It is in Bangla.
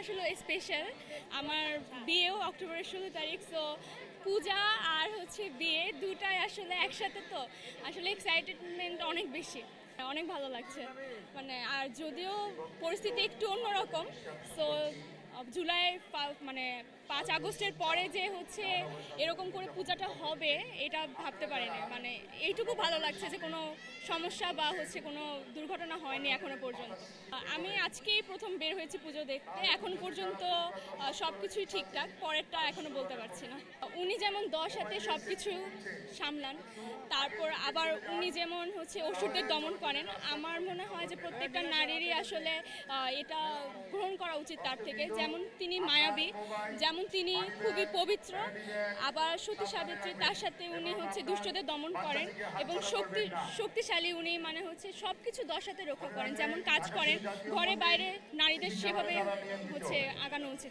আসলে স্পেশাল। আমার বিয়েও অক্টোবরের 16 তারিখ। সো পূজা আর হচ্ছে বিয়ে দুটাই আসলে একসাথে, তো আসলে এক্সাইটেডমেন্ট অনেক বেশি, অনেক ভালো লাগছে। মানে আর যদিও পরিস্থিতি একটু অন্যরকম, সো জুলাইয়ের মানে 5 আগস্টের পরে যে হচ্ছে এরকম করে পূজাটা হবে এটা ভাবতে পারিনি। মানে এইটুকু ভালো লাগছে যে কোনো সমস্যা বা হচ্ছে কোনো দুর্ঘটনা হয়নি এখনো পর্যন্ত। আমি আজকেই প্রথম বের হয়েছি পুজো দেখতে, এখন পর্যন্ত সব কিছুই ঠিকঠাক, পরেরটা এখনো বলতে পারছি না। উনি যেমন 10 হাতে সব কিছু সামলান, তারপর আবার উনি যেমন হচ্ছে অসুরদের দমন করেন, আমার মনে হয় যে প্রত্যেকটা নারীরই আসলে এটা গ্রহণ করা উচিত তার থেকে। যেমন তিনি মায়াবী, যেমন তিনি খুবই পবিত্র, আবার সতী সাবিত্রী, তার সাথে উনি হচ্ছে দুষ্টদের দমন করেন এবং শক্তিশালী উনি, মানে হচ্ছে সব কিছু 10 হাতে রক্ষা করেন, যেমন কাজ করেন ঘরে বাইরে নারীদের সেভাবে হচ্ছে আগানো উচিত।